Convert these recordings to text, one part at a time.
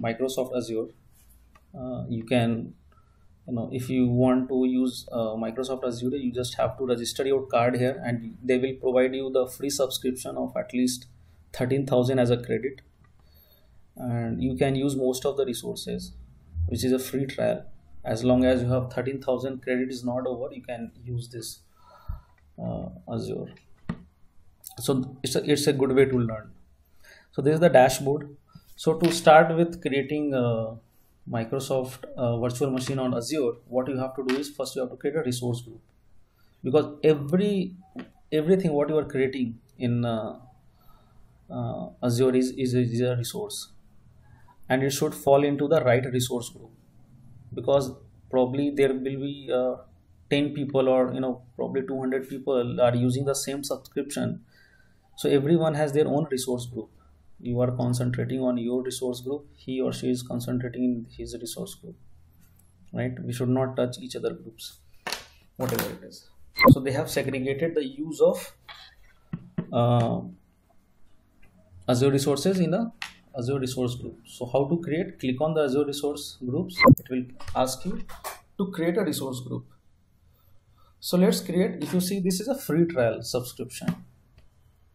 Microsoft Azure, you can, if you want to use Microsoft Azure, you just have to register your card here, and they will provide you the free subscription of at least 13,000 as a credit, and you can use most of the resources, which is a free trial. As long as you have 13,000 credit is not over, you can use this Azure. So it's a good way to learn. So this is the dashboard. So to start with creating Microsoft virtual machine on Azure, what you have to do is first you have to create a resource group, because everything what you are creating in Azure is a resource, and it should fall into the right resource group, because probably there will be 10 people, or probably 200 people are using the same subscription. So everyone has their own resource group. You are concentrating on your resource group, he or she is concentrating in his resource group, right? We should not touch each other groups, whatever it is. So they have segregated the use of Azure resources in a Azure resource group. So how to create? Click on the Azure resource groups. It will ask you to create a resource group. So let's create. If you see, this is a free trial subscription,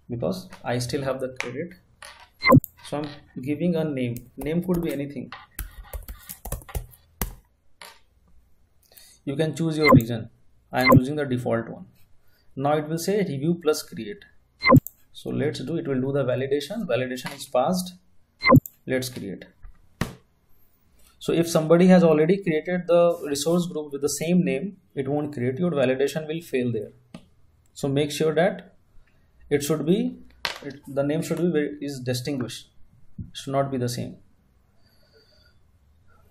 because I still have the credit. So I'm giving a name. Name could be anything. You can choose your region. I am using the default one. Now it will say review plus create. So let's do, it will do the validation. Validation is passed. Let's create. So if somebody has already created the resource group with the same name, it won't create. Your validation will fail there. So make sure that it should be, the name should be is distinguished. Should not be the same,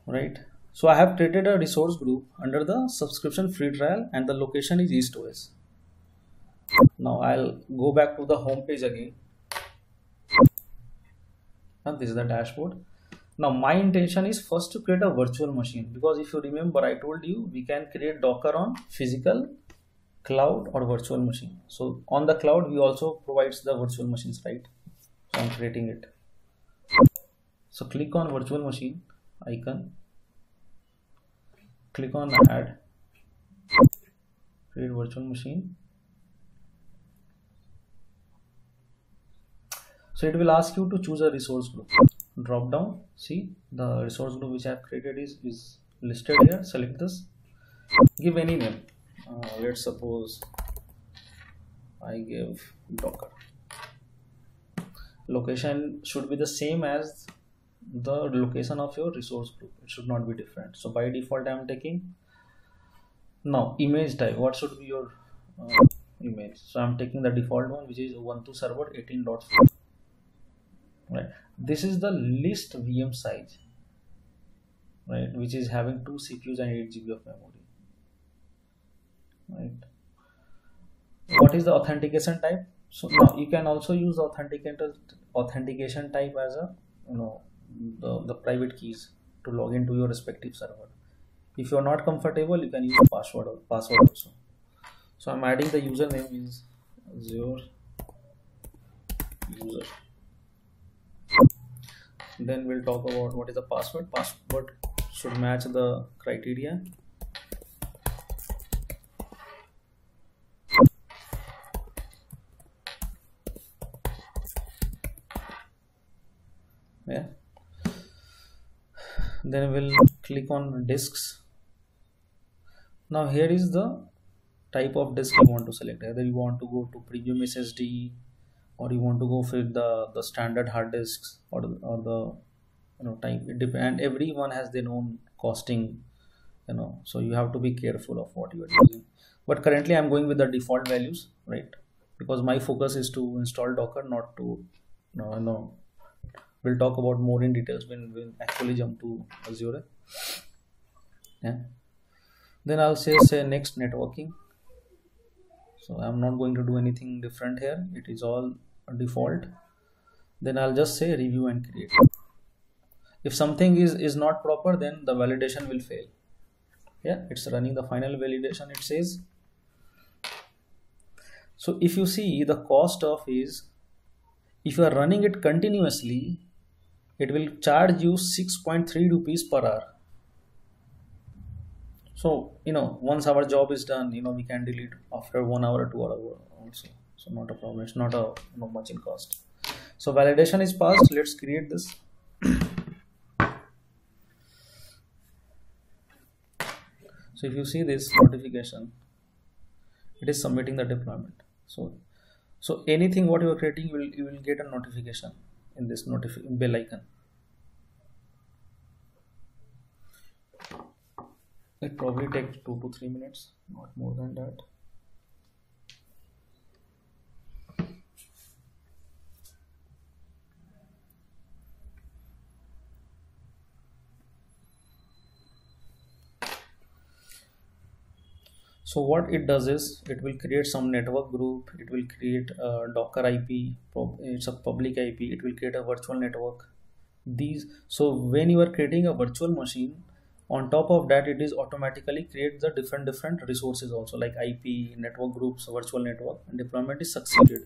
right? So I have created a resource group under the subscription free trial, and the location is EastOS. Now I'll go back to the home page again, and this is the dashboard. Now my intention is first to create a virtual machine, because if you remember, I told you we can create Docker on physical, cloud, or virtual machine. So on the cloud we also provides the virtual machines, right? So I'm creating it. So click on virtual machine icon, click on add, create virtual machine. So it will ask you to choose a resource group. Drop down, see the resource group which I have created is listed here. Select this, give any name. Let's suppose I give Docker. Location should be the same as the location of your resource group. It should not be different. So by default I am taking. Now image type, what should be your image? So I'm taking the default one, which is Ubuntu server 18.4, right? This is the least VM size, right, which is having 2 CPUs and 8 GB of memory, right? What is the authentication type? So now you can also use the authentication type as a the private keys to log into your respective server. If you are not comfortable, you can use password also. So I'm adding the username is Azure user. Then we'll talk about what is the password. Password should match the criteria. Yeah. Then we'll click on disks. Now here is the type of disk you want to select. Either you want to go to premium SSD, or you want to go with the standard hard disks, or the type. It depends, and everyone has their own costing, so you have to be careful of what you are using. But currently I'm going with the default values, right? Because my focus is to install Docker, not to we'll talk about more in details when we'll actually jump to Azure. Yeah. Then I'll say next networking. So I'm not going to do anything different here. It is all default. Then I'll just say review and create. If something is not proper, then the validation will fail. Yeah, it's running the final validation, it says. So if you see the cost of is, if you are running it continuously, it will charge you 6.3 rupees per hour. So once our job is done, we can delete after 1 hour, 2 hour also. So not a problem, it's not a much in cost. So validation is passed. Let's create this. So if you see this notification, it is submitting the deployment. So anything what you are creating, you will get a notification in this bell icon. It probably takes 2 to 3 minutes, not more than that. So what it does is, it will create some network group, it will create a Docker IP, it's a public IP, it will create a virtual network. So when you are creating a virtual machine, on top of that, it is automatically create the different resources also, like IP, network groups, virtual network, and deployment is succeeded.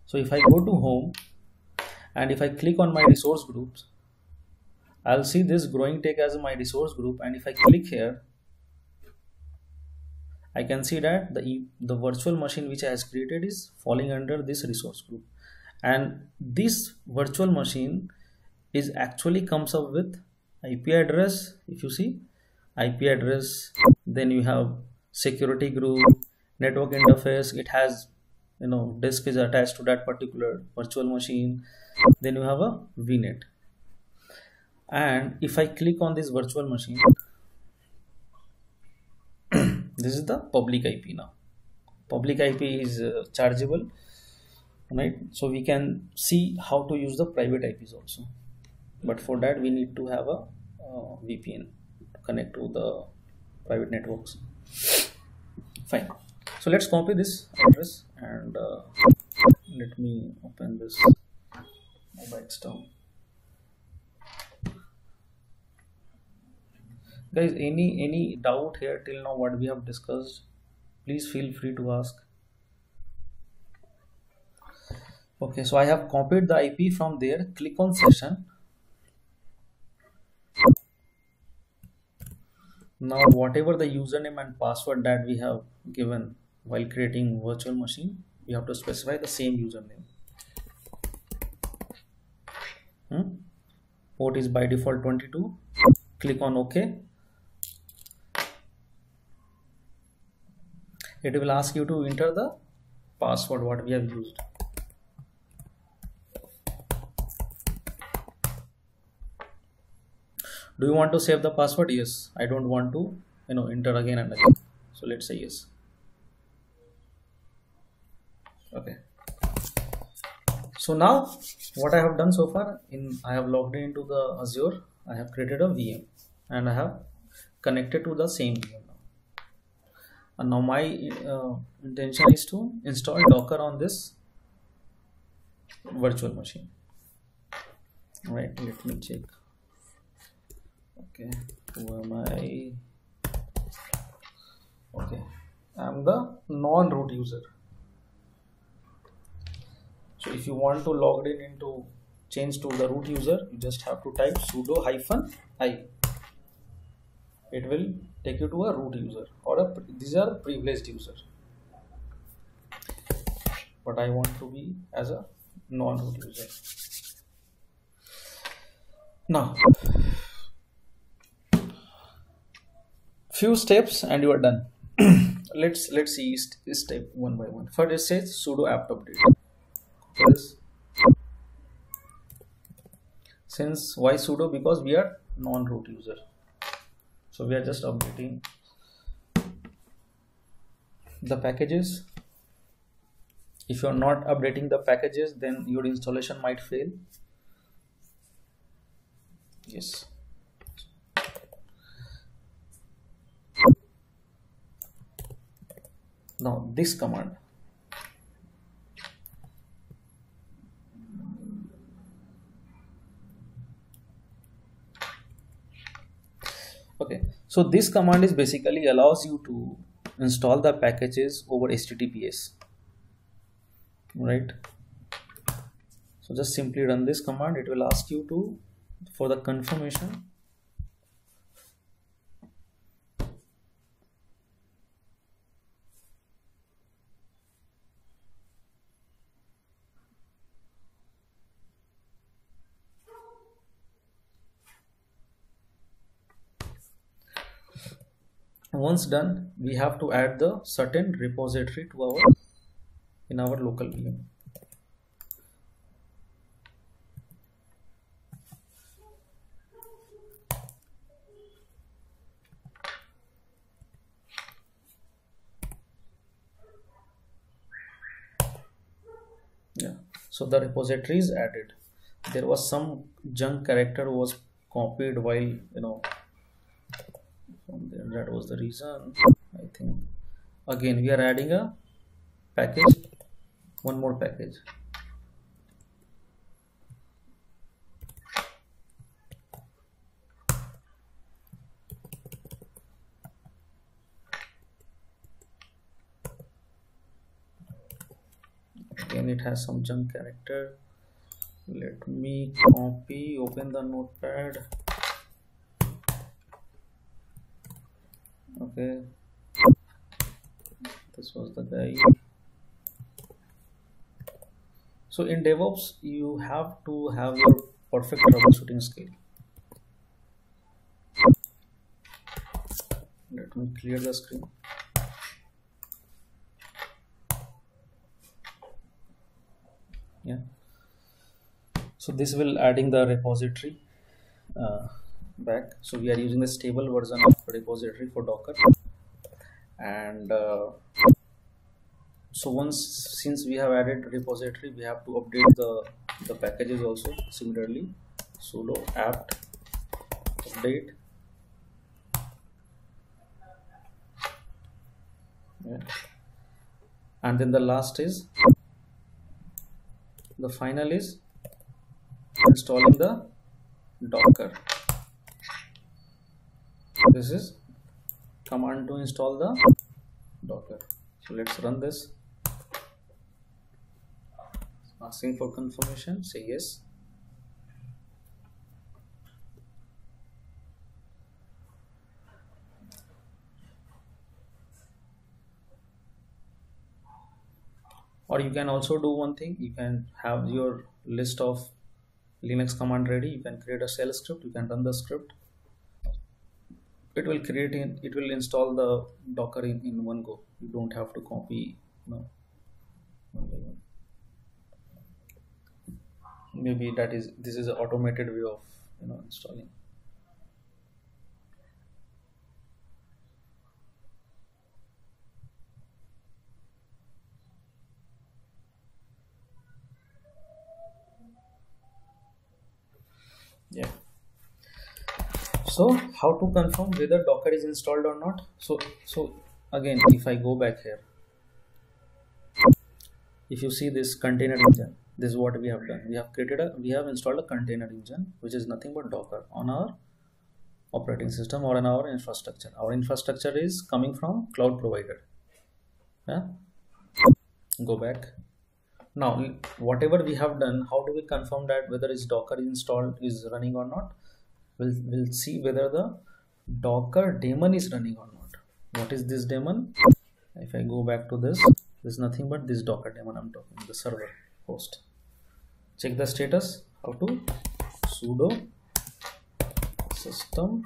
So if I go to home and if I click on my resource groups, I'll see this growing tech as my resource group, and if I click here, I can see that the virtual machine which I has created is falling under this resource group, and this virtual machine is actually comes up with IP address. If you see IP address, then you have security group, network interface, it has disk is attached to that particular virtual machine, then you have a VNet. And if I click on this virtual machine, this is the public IP. Now public IP is chargeable, right? So we can see how to use the private IPs also, but for that we need to have a VPN to connect to the private networks. Fine. So let's copy this address and let me open this Mobexterm. Guys, any doubt here till now what we have discussed, please feel free to ask. Okay, so I have copied the IP from there. Click on session. Now whatever the username and password that we have given while creating virtual machine, we have to specify the same username. Port is by default 22. Click on OK. It will ask you to enter the password what we have used. Do you want to save the password? Yes. I don't want to enter again and again, so let's say yes. Okay, so now what I have done so far, I have logged into the Azure, I have created a VM and I have connected to the same VM now. And now my intention is to install Docker on this virtual machine. All right, let me check. Okay, who am I? Okay, I'm the non-root user. So if you want to log in into change to the root user, you just have to type sudo -i. It will take you to a root user or these are privileged user. But I want to be as a non-root user. Now, few steps and you are done. let's see step one by one. First it says sudo apt update. Since why sudo? Because we are non-root user, so we are just updating the packages. If you are not updating the packages, then your installation might fail. Yes. Now this command, okay, so this command is basically allows you to install the packages over HTTPS, right? So just simply run this command. It will ask you to For the confirmation, once done, we have to add the certain repository to our in our local VM. Yeah, so the repository is added. There was some junk character was copied while from there. That was the reason, I think. Again, we are adding a package, one more package. Again, it has some junk character. Let me copy, open the notepad. Okay, this was the guy. So in DevOps, you have to have your perfect troubleshooting skill. Let me clear the screen. Yeah. So this will adding the repository back. So we are using the stable version of repository for Docker, and so since we have added repository, we have to update the packages also. Similarly, sudo apt update. Yeah. And then the last is the final is installing the Docker. This is command to install the Docker. So let's run this. Asking for confirmation, say yes. Or you can also do one thing. You can have your list of Linux command ready. You can create a shell script. You can run the script. It will it will install the Docker in one go. You don't have to copy. No. Maybe this is an automated way of installing. Yeah. So how to confirm whether Docker is installed or not? So again, if I go back here, if you see this container engine, this is what we have done. We have installed a container engine, which is nothing but Docker on our operating system or on our infrastructure. Our infrastructure is coming from cloud provider. Yeah. Go back. Now, whatever we have done, how do we confirm that whether is Docker installed is running or not? We'll see whether the Docker daemon is running or not. What is this daemon? If I go back to this is nothing but this Docker daemon I'm talking, the server host. Check the status. How to? Sudo system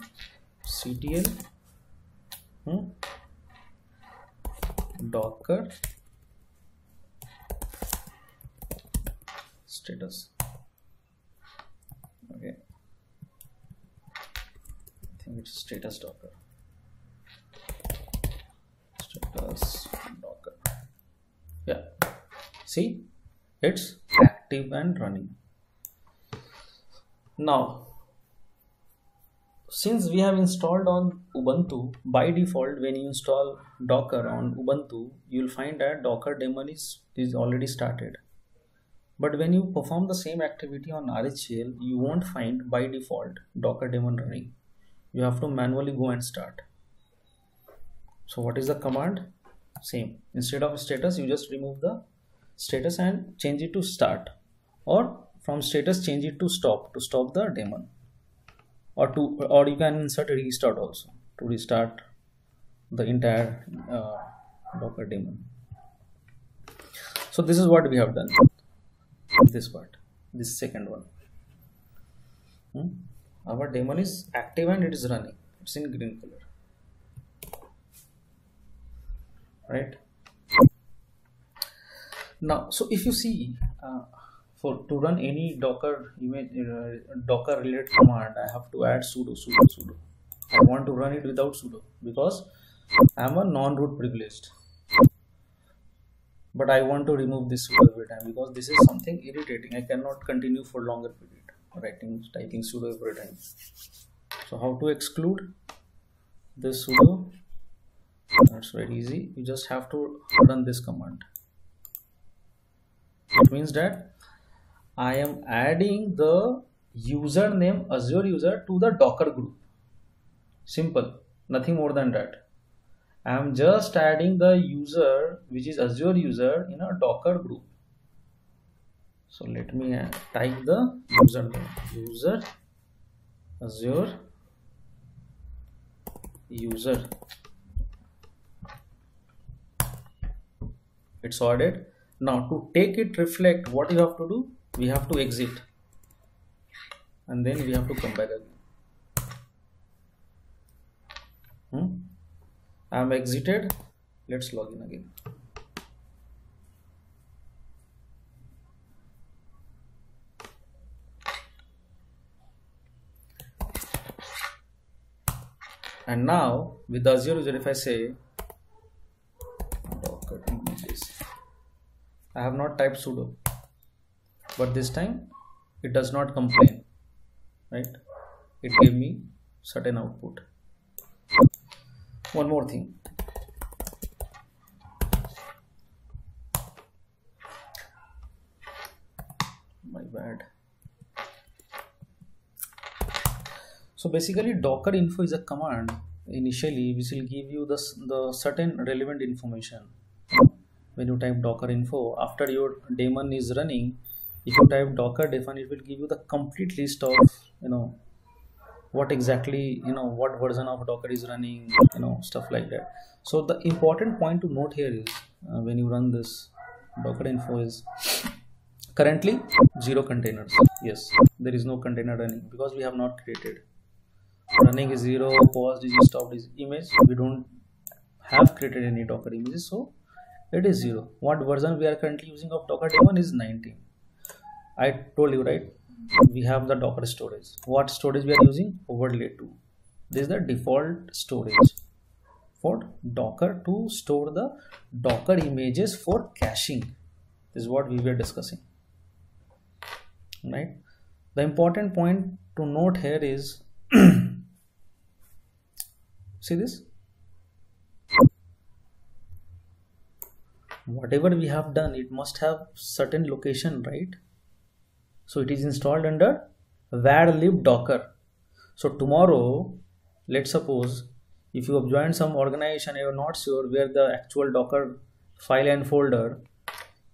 ctl Docker status. Okay, I think it's status Docker. Status Docker. Yeah, see, it's active and running. Now, since we have installed on Ubuntu, by default when you install Docker on Ubuntu, you'll find that Docker daemon is already started. But when you perform the same activity on RHEL, you won't find by default Docker daemon running. You have to manually go and start. So what is the command? Same. Instead of status, you just remove the status and change it to start, or from status change it to stop the daemon. or you can insert a restart also to restart the entire Docker daemon. So this is what we have done. This part, this second one. Our daemon is active and it is running. It's in green color, right? Now, so if you see, to run any Docker image, Docker related command, I have to add sudo. I want to run it without sudo because I am a non-root privileged. But I want to remove this sudo every time because this is something irritating. I cannot continue for longer period typing sudo every time. So how to exclude this sudo? That's very easy. You just have to run this command. It means that I am adding the username Azure user to the Docker group. Simple, nothing more than that. I am just adding the user which is Azure user in a Docker group. So let me type the username, user Azure user. It's added. Now to take it reflect, what you have to do? We have to exit and then we have to come back again. I am exited. Let's log in again. And now with the Azure user, if I say Docker images, I have not typed sudo, but this time it does not complain, right? It gave me certain output. One more thing. My bad. So basically Docker info is a command initially which will give you the certain relevant information. When you type Docker info, after your daemon is running, if you type Docker daemon, it will give you the complete list of what exactly what version of Docker is running, stuff like that. So the important point to note here is when you run this Docker info is currently 0 containers. Yes, there is no container running because we have not created. Running is 0, paused is stopped is image. We don't have created any Docker images, so it is 0. What version we are currently using of Docker daemon is 19. I told you, right? We have the Docker storage. What storage we are using? Overlay 2. This is the default storage for Docker to store the Docker images for caching. This is what we were discussing, right? The important point to note here is see this, whatever we have done, it must have certain location, right? So it is installed under var lib docker. So tomorrow, let's suppose if you have joined some organization and you're not sure where the actual Docker file and folder,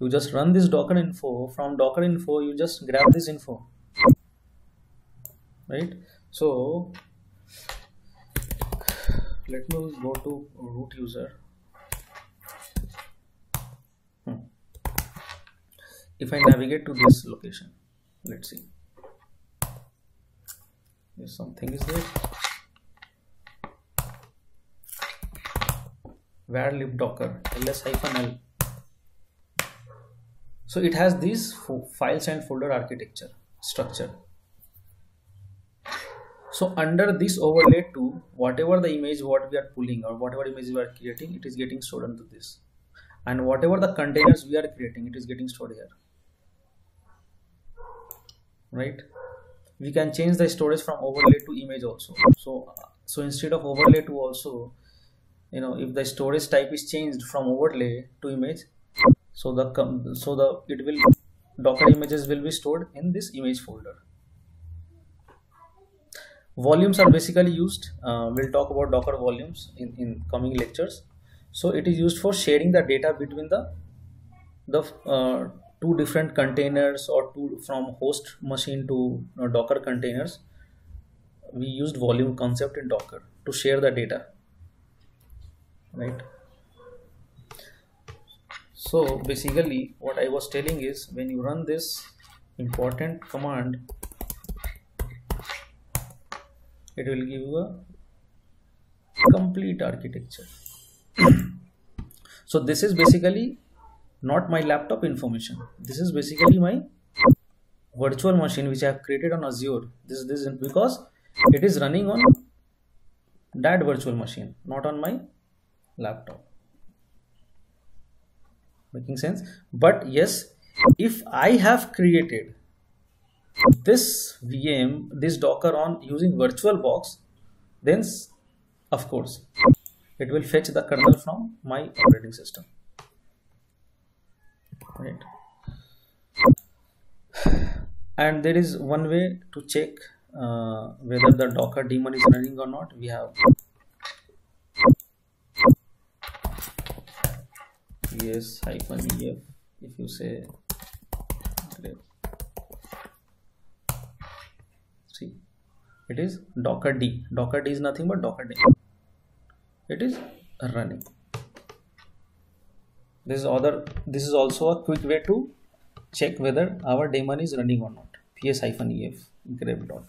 you just run this Docker info. From Docker info, you just grab this info, right? So let me go to root user. If I navigate to this location, let's see, if something is there, var lib docker ls-l. So it has this files and folder architecture structure. So under this overlay to whatever the image what we are pulling or whatever image we are creating, it is getting stored into this, and whatever the containers we are creating, it is getting stored here, right? We can change the storage from overlay to image also. So instead of overlay to also, if the storage type is changed from overlay to image, so Docker images will be stored in this image folder. Volumes are basically used. We'll talk about Docker volumes in coming lectures. So it is used for sharing the data between the two different containers or from host machine to Docker containers. we used volume concept in Docker to share the data, right? So basically what I was telling is, when you run this important command, it will give you a complete architecture. So this is basically not my laptop information. This is basically my virtual machine which I have created on Azure. This is because it is running on that virtual machine, not on my laptop. Making sense? But yes, if I have created this VM, this Docker on using VirtualBox, then of course it will fetch the kernel from my operating system, right? And there is one way to check whether the Docker daemon is running or not. We have ps-ef. If you say, see, it is Docker D. Docker D is nothing but Docker daemon. It is running. This is also a quick way to check whether our daemon is running or not. ps-ef grep Docker.